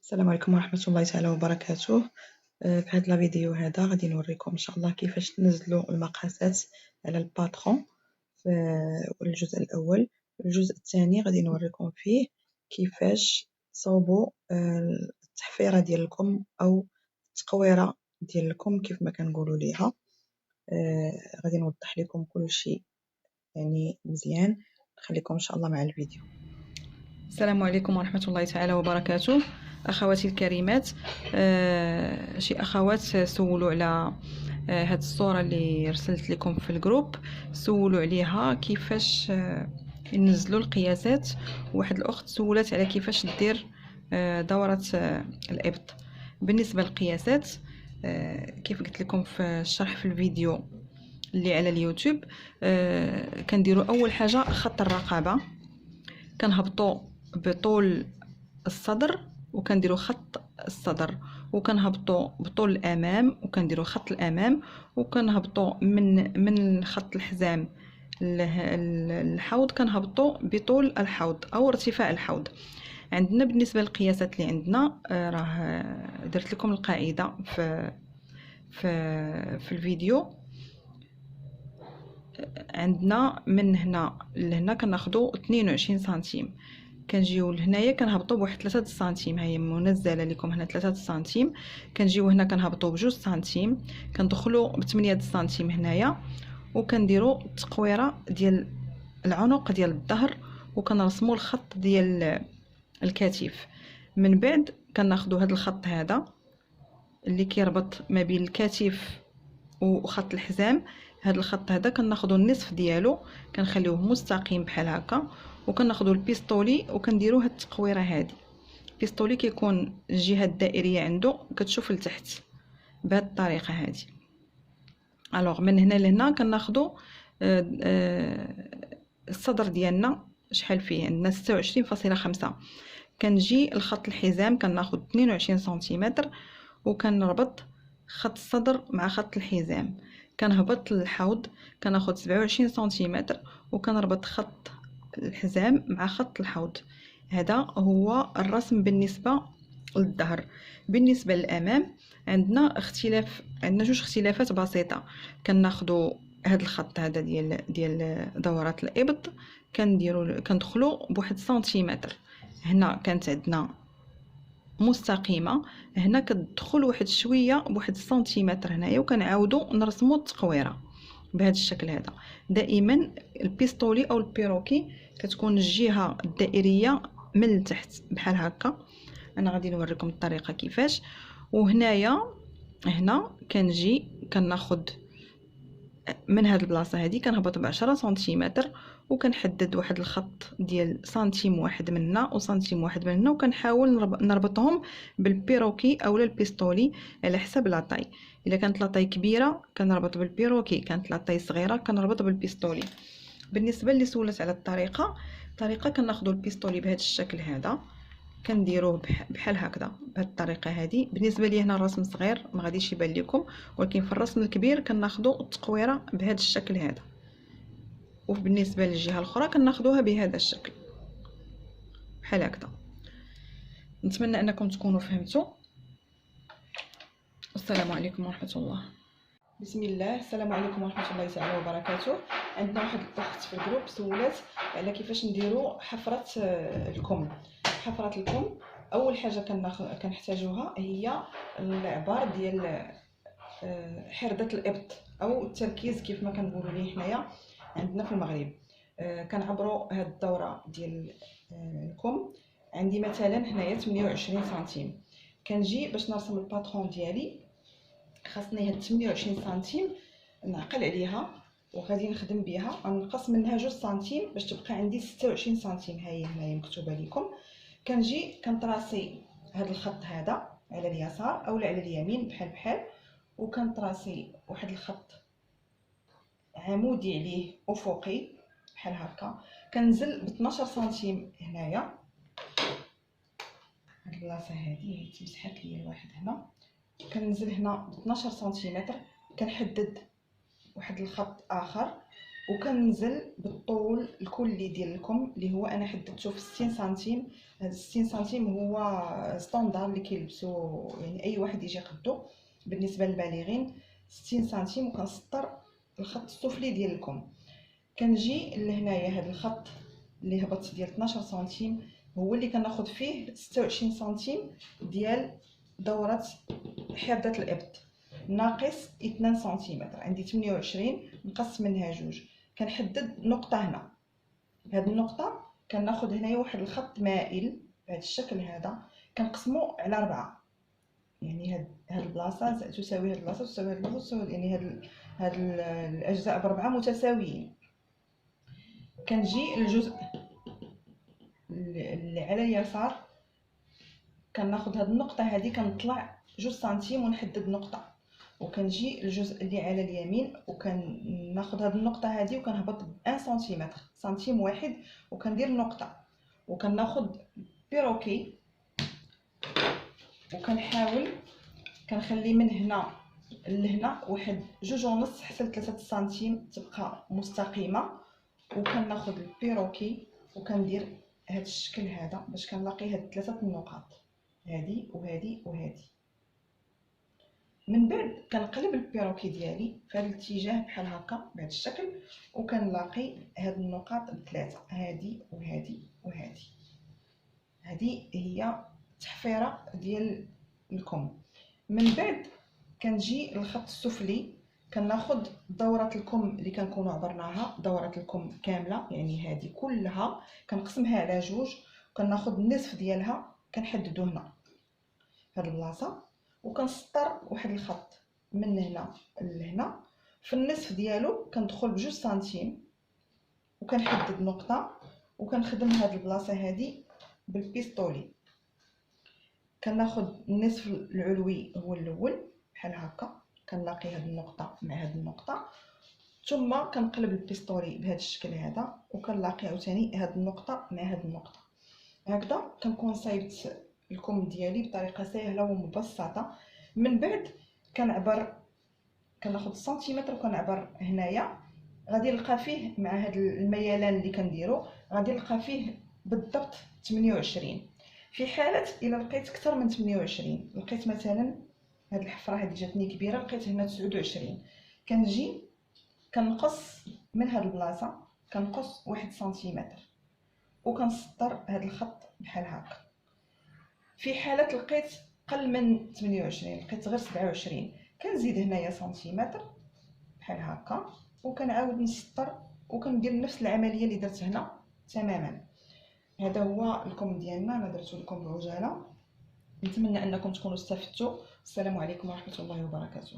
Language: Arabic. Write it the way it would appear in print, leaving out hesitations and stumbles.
السلام عليكم ورحمة الله تعالى وبركاته. في هذا الفيديو هذا غادي نوريكم ان شاء الله كيفاش تنزلوا المقاسات على الباترون في الجزء الاول. الجزء الثاني غادي نوريكم فيه كيفاش تصاوبوا التحفيره ديالكم او التقويره ديالكم كيف ما كنقولوا ليها. غادي نوضح لكم كل شيء يعني مزيان. نخليكم ان شاء الله مع الفيديو. السلام عليكم ورحمة الله تعالى وبركاته. أخواتي الكريمات، شي أخوات سولوا على هاد الصورة اللي رسلت لكم في الجروب، سولوا عليها كيفاش ينزلوا القياسات. واحد الأخت سولت على كيفاش دير دورة الإبط. بالنسبة للقياسات، كيف قلت لكم في الشرح في الفيديو اللي على اليوتيوب، كنديروا أول حاجة خط الرقبة، كنهبطوا بطول الصدر وكنديروا خط الصدر، وكنهبطوا بطول الامام وكنديروا خط الامام، وكنهبطوا من خط الحزام الحوض كنهبطوا بطول الحوض او ارتفاع الحوض. عندنا بالنسبه للقياسات اللي عندنا، راه درت لكم القاعده في الفيديو. عندنا من هنا لهنا كناخذوا 22 سنتيم، كنجيو لهنايا كنهبطوا بواحد 3 سنتيم، هي منزله لكم هنا 3 سنتيم. كنجيو هنا كنهبطوا ب2 سنتيم، كندخلوا ب 8 سنتيم هنايا، وكنديروا التقويره ديال العنق ديال الظهر، وكنرسموا الخط ديال الكتف. من بعد كناخذوا هذا الخط هذا اللي كيربط ما بين الكتف وخط الحزام. هذا الخط هذا كناخذوا النصف ديالو كنخليوه مستقيم بحال هكا، وكناخذوا البيستولي وكنديروا هاد التقويره هذه. البيستولي كيكون الجهه الدائريه عنده كتشوف لتحت بهذه الطريقه هذه. الوغ من هنا لهنا كناخذوا الصدر ديالنا شحال فيه، عندنا 26.5. كنجي الخط الحزام كناخذ 22 سنتيمتر، وكنربط خط الصدر مع خط الحزام. كنهبط للحوض كناخذ 27 سنتيمتر، وكنربط خط الحزام مع خط الحوض. هذا هو الرسم بالنسبه للظهر. بالنسبه للامام عندنا اختلاف، عندنا جوج اختلافات بسيطه. كناخذوا هذا الخط هذا ديال دورات الابط، كندخلوا بواحد سنتيمتر. هنا كانت عندنا مستقيمه، هنا كتدخل واحد شويه بواحد سنتيمتر هنايا، وكنعاودوا نرسموا التقويره بهذا الشكل هذا. دائما البيستولي او البيروكي كتكون الجهه الدائريه من التحت بحال هكا. انا غادي نوريكم الطريقه كيفاش. وهنايا هنا كنجي كناخذ من هاد البلاصه هذه كنهبط ب10 سنتيمتر، وكنحدد واحد الخط ديال سنتيم واحد من هنا وسنتيم واحد من هنا، وكنحاول نربطهم بالبيروكي اولا البيستولي على حسب لاطاي. الا كانت لاطاي كبيره كنربط بالبيروكي، كانت لاطاي صغيره كنربط بالبيستولي. بالنسبه اللي سولت على الطريقه كناخذوا البيستولي بهذا الشكل هذا، كنديروه بحال هكذا بهذه الطريقه هذه. بالنسبه لي هنا الرسم صغير ما غاديش يبان لكم، ولكن في الرسم الكبير كناخذوا التقويره بهذا الشكل هذا، وبالنسبه للجهه الاخرى كناخذوها بهذا الشكل بحال هكذا. نتمنى انكم تكونوا فهمتوا. السلام عليكم ورحمه الله. بسم الله. السلام عليكم ورحمه الله تعالى وبركاته. عندنا واحد الاخت في الجروب سولات على كيفاش نديروا حفره الكم. حفره الكم اول حاجه كنحتاجوها هي العبار ديال حرده الابط او التركيز كيف ما كنقولوا ليه حنايا عندنا في المغرب. كنعبروا هاد الدوره ديال الكم. عندي مثلا هنايا 28 سنتيم. كنجي باش نرسم الباترون ديالي خاصني هاد 28 سنتيم نعقل عليها وغادي نخدم بها، غنقص منها 2 سنتيم باش تبقى عندي 26 سنتيم. ها هي هنايا مكتوبه لكم. كنجي كنطراسي هذا الخط هذا على اليسار اولا على اليمين بحال وكنطراسي واحد الخط عمودي عليه افقي بحال هكا. كنزل ب 12 سنتيم هنايا، هاد البلاصه هذه تمسحات ليا الواحد هنا. كننزل هنا ب 12 سنتيمتر، كنحدد واحد الخط اخر وكننزل بالطول الكلي ديال الكم اللي هو انا حددته في 60 سنتيم. هذا 60 سنتيم هو ستاندار اللي كيلبسو يعني اي واحد يجي قدو بالنسبه للبالغين 60 سنتيم. وكنسطر الخط السفلي ديال الكم. كنجي لهنايا هذا الخط اللي هبط ديال 12 سنتيم هو اللي كناخذ فيه 26 سنتيم ديال دوره حده الابط ناقص 2 سنتيمتر. عندي 28 نقص منها جوج كنحدد نقطه هنا. هاد النقطه كناخذ هنايا واحد الخط مائل بهذا الشكل هذا كنقسمو على 4. يعني هاد البلاصه تساوي هاد البلاصه تساوي هاد البلاصه تساوي يعني هاد الاجزاء ب4 متساويين. كنجي الجزء اللي على اليسار كناخذ هاد النقطه هذه كنطلع 2 سنتيم ونحدد نقطه. وكنجي الجزء اللي على اليمين وكناخذ هاد النقطه هذه وكنهبط ب 1 سنتيمتر سنتيم واحد وكندير نقطه. وكناخذ بيروكي وكنحاول كنخلي من هنا لهنا واحد 2.5 حتى 3 سنتيم تبقى مستقيمه. وكناخذ البيروكي وكندير هذا الشكل هذا باش كنلاقي هاد 3 النقاط هذه وهذه وهذه. من بعد كنقلب البيروكي ديالي في هذا الاتجاه بحال هكا بهذا الشكل وكنلاقي هاد النقاط ب3 هذه وهذه وهذه. هذه هي التحفيره ديال الكم. من بعد كنجي للخط السفلي كناخذ دوره الكم اللي كنكونوا عبرناها دوره الكم كامله يعني هذه كلها كنقسمها على جوج وكناخذ النصف ديالها كنحددو هنا هاد البلاصه وكنسطر واحد الخط من هنا لهنا في النصف ديالو كندخل ب2 سنتيم وكنحدد نقطه وكنخدم هاد البلاصه هذه بالبيستولي. كناخذ النصف العلوي هو الاول بحال هكا كنلاقي هاد النقطه مع هاد النقطه ثم كنقلب البيستولي بهذا الشكل هذا وكنلاقي عاوتاني هاد النقطه مع هاد النقطه. هكذا كنكون صايبت الكم ديالي بطريقه سهله ومبسطه. من بعد كنعبر كناخذ السنتيمتر وكنعبر هنايا غادي نلقى فيه مع هاد الميلان اللي كنديرو غادي نلقى فيه بالضبط 28. في حاله الا لقيت اكثر من 28 لقيت مثلا هاد الحفره هذه جاتني كبيره لقيت هنا 29 كنجي كنقص من هاد البلاصه كنقص 1 سنتيمتر وكنسطر هاد الخط بحال هكا. في حاله لقيت قل من 28 لقيت غير 27 كنزيد هنايا سنتيمتر بحال هكا وكنعاود نسطر وكندير نفس العمليه اللي درت هنا تماما. هذا هو الكم ديالنا انا درتو لكم بعجاله. نتمنى انكم تكونوا استفدتوا. السلام عليكم ورحمه الله وبركاته.